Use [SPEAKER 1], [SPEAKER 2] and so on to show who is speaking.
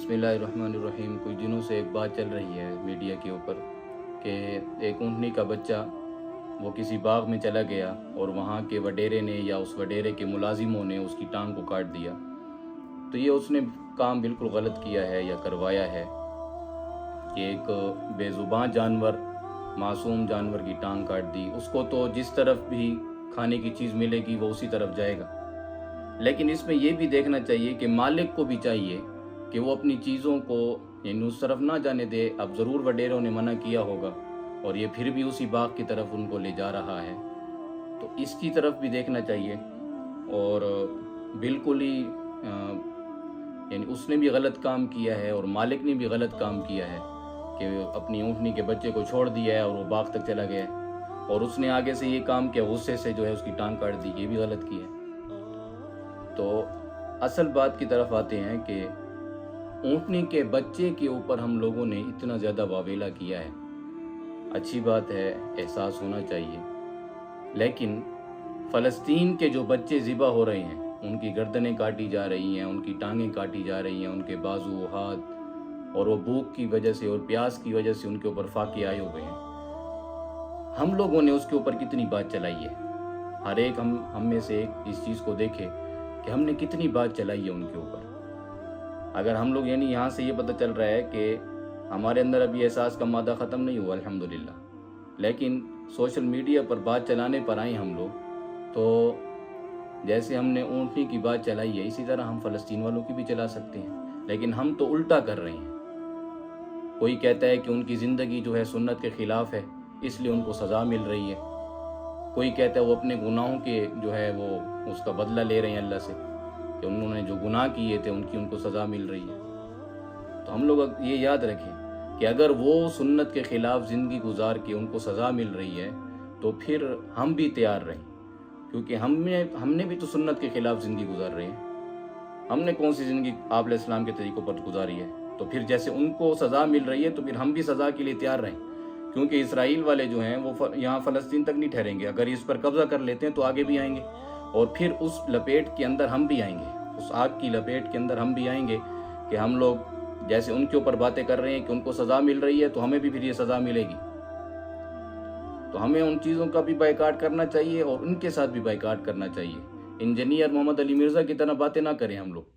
[SPEAKER 1] बिस्मिल्लाहिर्रहमानिर्रहीम। कुछ दिनों से एक बात चल रही है मीडिया के ऊपर कि एक ऊँटनी का बच्चा वो किसी बाग में चला गया और वहाँ के वडेरे ने या उस वडेरे के मुलाजिमों ने उसकी टांग को काट दिया। तो ये उसने काम बिल्कुल गलत किया है या करवाया है कि एक बेज़ुबान जानवर, मासूम जानवर की टांग काट दी। उसको तो जिस तरफ भी खाने की चीज़ मिलेगी वो उसी तरफ जाएगा। लेकिन इसमें ये भी देखना चाहिए कि मालिक को भी चाहिए कि वो अपनी चीज़ों को यानी उस तरफ ना जाने दे। अब ज़रूर वडेरों ने मना किया होगा और ये फिर भी उसी बाग की तरफ उनको ले जा रहा है, तो इसकी तरफ भी देखना चाहिए। और बिल्कुल ही यानी उसने भी गलत काम किया है और मालिक ने भी गलत काम किया है कि अपनी ऊँटनी के बच्चे को छोड़ दिया है और वो बाग तक चला गया है और उसने आगे से ये काम किया, गुस्से से जो है उसकी टांग काट दी। ये भी गलत किया है। तो असल बात की तरफ आते हैं कि ऊँटनी के बच्चे के ऊपर हम लोगों ने इतना ज़्यादा वावेला किया है। अच्छी बात है, एहसास होना चाहिए, लेकिन फ़लस्तीन के जो बच्चे ज़िबा हो रहे हैं, उनकी गर्दनें काटी जा रही हैं, उनकी टांगें काटी जा रही हैं, उनके बाजू हाथ, और वो भूख की वजह से और प्यास की वजह से उनके ऊपर फाके आए हुए हैं। हम लोगों ने उसके ऊपर कितनी बात चलाई है। हर एक हम में से एक इस चीज़ को देखे कि हमने कितनी बात चलाई है उनके ऊपर। अगर हम लोग यानी यहाँ से ये पता चल रहा है कि हमारे अंदर अभी एहसास का मादा ख़त्म नहीं हुआ अल्हम्दुलिल्लाह, लेकिन सोशल मीडिया पर बात चलाने पर आए हम लोग, तो जैसे हमने ऊँटनी की बात चलाई है इसी तरह हम फ़लस्तीन वालों की भी चला सकते हैं। लेकिन हम तो उल्टा कर रहे हैं। कोई कहता है कि उनकी ज़िंदगी जो है सुन्नत के ख़िलाफ़ है, इसलिए उनको सज़ा मिल रही है। कोई कहता है वो अपने गुनाहों के जो है वो उसका बदला ले रहे हैं अल्लाह से, कि उन्होंने जो गुनाह किए थे उनको सज़ा मिल रही है। तो हम लोग ये याद रखें कि अगर वो सुन्नत के ख़िलाफ़ ज़िंदगी गुजार के उनको सज़ा मिल रही है तो फिर हम भी तैयार रहें, क्योंकि हमने भी तो सुन्नत के ख़िलाफ़ ज़िंदगी गुजार रहे हैं। हमने कौन सी ज़िंदगी आप अलैहिस्सलाम के तरीक़ों पर गुजारी है। तो फिर जैसे उनको सज़ा मिल रही है तो फिर हम भी सज़ा के लिए तैयार रहें, क्योंकि इसराइल वाले जो हैं वो यहाँ फ़लस्तीन तक नहीं ठहरेंगे। अगर इस पर कब्ज़ा कर लेते हैं तो आगे भी आएंगे और फिर उस लपेट के अंदर हम भी आएंगे, उस आग की लपेट के अंदर हम भी आएंगे कि हम लोग जैसे उनके ऊपर बातें कर रहे हैं कि उनको सज़ा मिल रही है तो हमें भी फिर ये सज़ा मिलेगी। तो हमें उन चीज़ों का भी बायकाट करना चाहिए और उनके साथ भी बायकाट करना चाहिए। इंजीनियर मोहम्मद अली मिर्ज़ा की तरह बातें ना करें हम लोग।